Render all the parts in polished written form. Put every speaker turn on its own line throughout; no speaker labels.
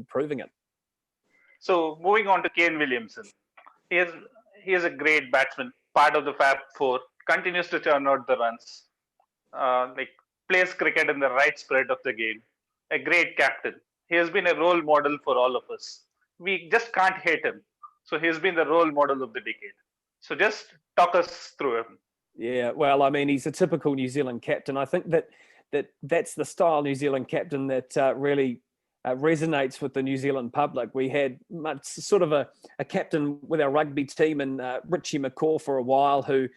and proving it.
So moving on to Kane Williamson, he is he is a great batsman, part of the Fab Four, continues to churn out the runs, like plays cricket in the right spirit of the game. A great captain. He has been a role model for all of us. We just can't hate him. So he's been the role model of the decade. So just talk us through him.
Yeah, well, I mean, he's a typical New Zealand captain. I think that's the style New Zealand captain that really resonates with the New Zealand public. We had much sort of a captain with our rugby team, and Richie McCaw for a while, who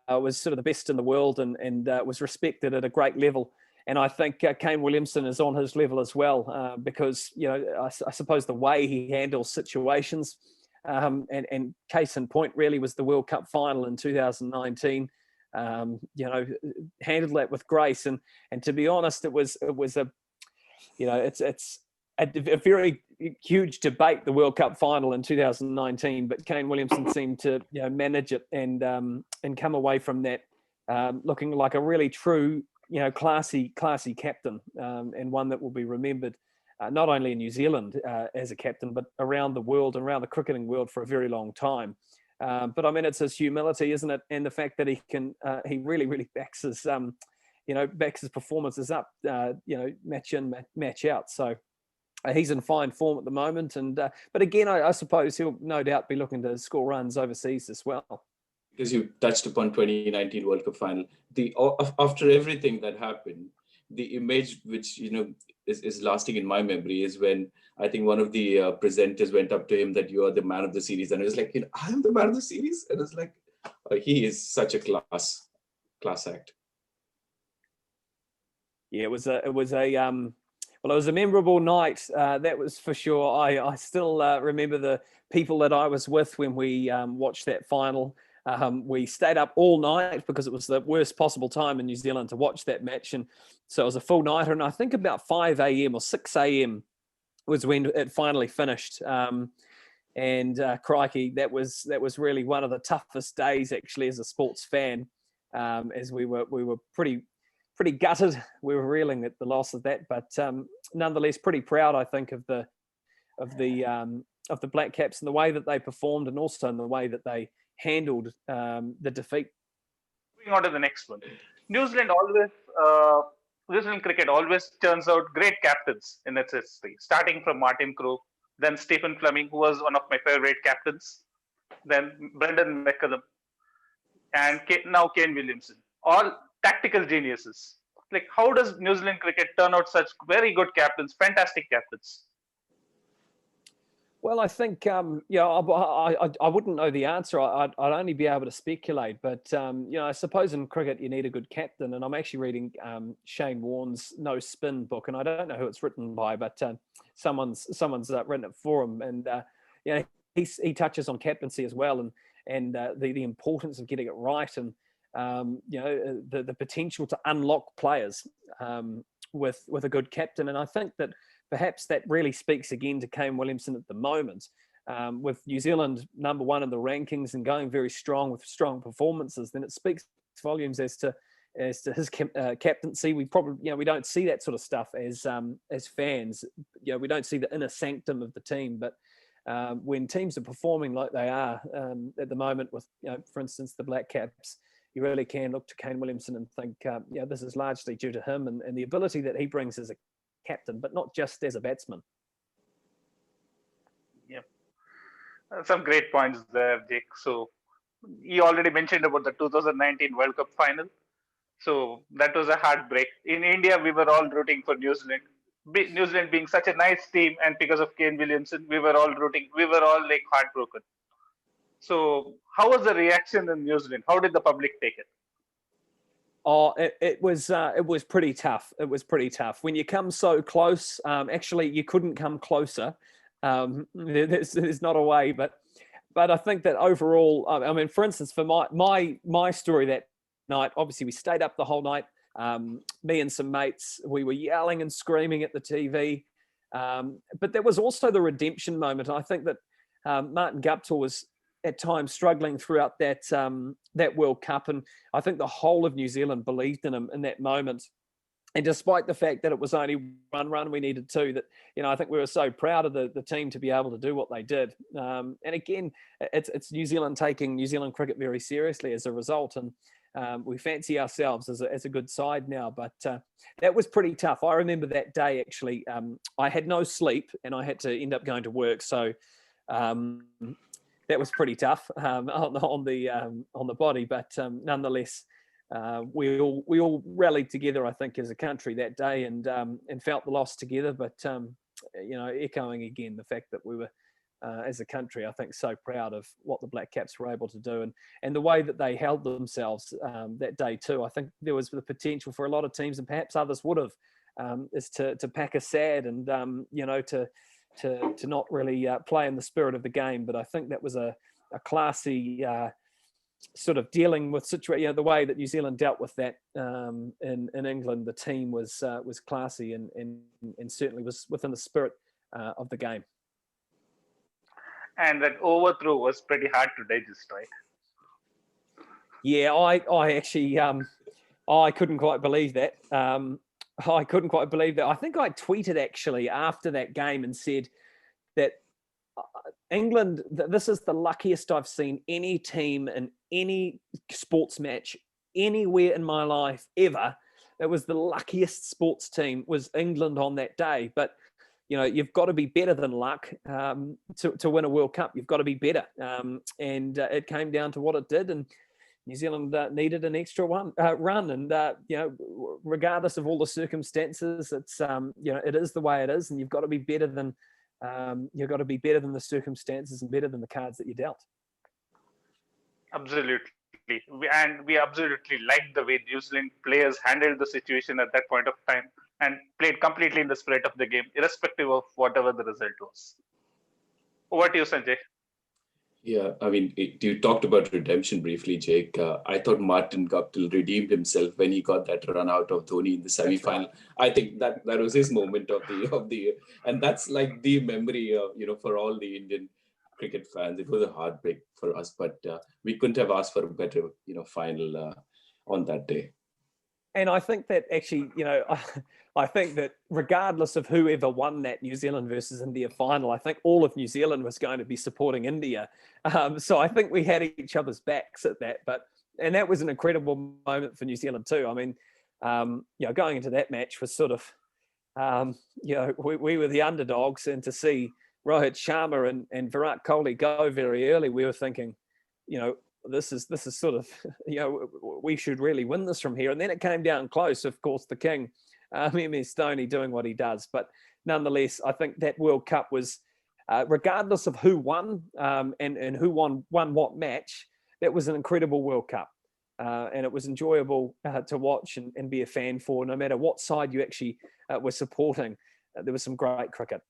was sort of the best in the world and was respected at a great level. And I think Kane Williamson is on his level as well, because, you know, I suppose the way he handles situations, and case in point really was the World Cup final in 2019. You know, handled that with grace. And to be honest, it was a, you know, it's a very huge debate, the World Cup final in 2019, but Kane Williamson seemed to, you know, manage it and come away from that looking like a really true, you know, classy captain, and one that will be remembered not only in New Zealand as a captain, but around the world and around the cricketing world for a very long time. But I mean, it's his humility, isn't it? And the fact that he really backs his, you know, backs his performances up, you know, match in, match out. So he's in fine form at the moment. And but again, I suppose he'll no doubt be looking to score runs overseas as well.
Because you touched upon 2019 World Cup final, after everything that happened, the image which, you know, is lasting in my memory is when I think one of the presenters went up to him that you are the man of the series, and it was like, you know, I am the man of the series, and it's like, he is such a class act.
Yeah, it was a memorable night. That was for sure. I still remember the people that I was with when we watched that final. We stayed up all night because it was the worst possible time in New Zealand to watch that match. And so it was a full nighter. And I think about 5 a.m. or 6 a.m. was when it finally finished. Crikey, that was really one of the toughest days actually as a sports fan, as we were pretty gutted. We were reeling at the loss of that, but nonetheless pretty proud, I think, of the Black Caps and the way that they performed, and also in the way that they handled the defeat.
Moving on to the next one, New Zealand cricket always turns out great captains in its history, starting from Martin Crowe, then Stephen Fleming, who was one of my favorite captains, then Brendan McCullum, and now Kane Williamson, all tactical geniuses. Like, how does New Zealand cricket turn out such very good captains, fantastic captains?
Well, I think, yeah, I wouldn't know the answer. I'd only be able to speculate. But, you know, I suppose in cricket you need a good captain. And I'm actually reading Shane Warne's No Spin book, and I don't know who it's written by, but someone's written it for him. And, you know, he touches on captaincy as well, and the importance of getting it right, and, you know, the potential to unlock players with a good captain. And I think that perhaps that really speaks again to Kane Williamson at the moment, with New Zealand number one in the rankings and going very strong with strong performances. Then it speaks volumes as to his captaincy. We probably, you know, we don't see that sort of stuff as fans. You know, we don't see the inner sanctum of the team. But when teams are performing like they are at the moment, with, you know, for instance, the Black Caps, you really can look to Kane Williamson and think, yeah, this is largely due to him and the ability that he brings as a captain, but not just as a batsman.
Yeah, some great points there, Jake. So you already mentioned about the 2019 World Cup final. So that was a heartbreak. In India, we were all rooting for New Zealand. New Zealand being such a nice team, and because of Kane Williamson, we were all like heartbroken. So how was the reaction in New Zealand? How did the public take it?
Oh, it was pretty tough. It was pretty tough. When you come so close, actually, you couldn't come closer. There's not a way, but I think that overall, I mean, for instance, for my story that night, obviously we stayed up the whole night. Me and some mates, we were yelling and screaming at the TV. But there was also the redemption moment. I think that Martin Guptill was at times struggling throughout that World Cup, and I think the whole of New Zealand believed in him in that moment. And despite the fact that it was only one run, we needed two, that, I think we were so proud of the team to be able to do what they did. And again, it's New Zealand taking New Zealand cricket very seriously as a result. And we fancy ourselves as a good side now. But that was pretty tough. I remember that day, actually. I had no sleep and I had to end up going to work. So that was pretty tough on the body. But nonetheless, we all rallied together, I think, as a country that day, and felt the loss together. But echoing again the fact that we were, as a country, I think, so proud of what the Black Caps were able to do, and the way that they held themselves that day too. I think there was the potential for a lot of teams, and perhaps others would have, is to pack a sad and to not really play in the spirit of the game. But I think that was a classy. Sort of dealing with situation, the way that New Zealand dealt with that in England. The team was classy and certainly was within the spirit of the game.
And that overthrow was pretty hard to digest, right?
Yeah, I actually I couldn't quite believe that. I couldn't quite believe that. I think I tweeted actually after that game and said that England, this is the luckiest I've seen any team in any sports match anywhere in my life ever. It was the luckiest sports team was England on that day. But, you've got to be better than luck to win a World Cup. You've got to be better. And it came down to what it did. And New Zealand needed an extra run. And, regardless of all the circumstances, it's, it is the way it is. And you've got to be better than the circumstances and better than the cards that you dealt.
Absolutely. We absolutely liked the way New Zealand players handled the situation at that point of time and played completely in the spirit of the game, irrespective of whatever the result was. Over to you, Sanjay.
Yeah, I mean, you talked about redemption briefly, Jake. I thought Martin Guptill redeemed himself when he got that run out of Dhoni in the semi-final. Right. I think that was his moment of the and that's like the memory of, for all the Indian cricket fans. It was a heartbreak for us, but we couldn't have asked for a better, final on that day.
And I think that actually, I think that regardless of whoever won that New Zealand versus India final, I think all of New Zealand was going to be supporting India. So I think we had each other's backs at that. And that was an incredible moment for New Zealand too. I mean, going into that match was sort of, we were the underdogs, and to see Rohit Sharma and Virat Kohli go very early, we were thinking, this is sort of, we should really win this from here. And then it came down close. Of course, the king, MS Dhoni, doing what he does. But nonetheless, I think that World Cup was, regardless of who won and who won what match, that was an incredible World Cup. And it was enjoyable to watch and be a fan for, no matter what side you actually were supporting. There was some great cricket.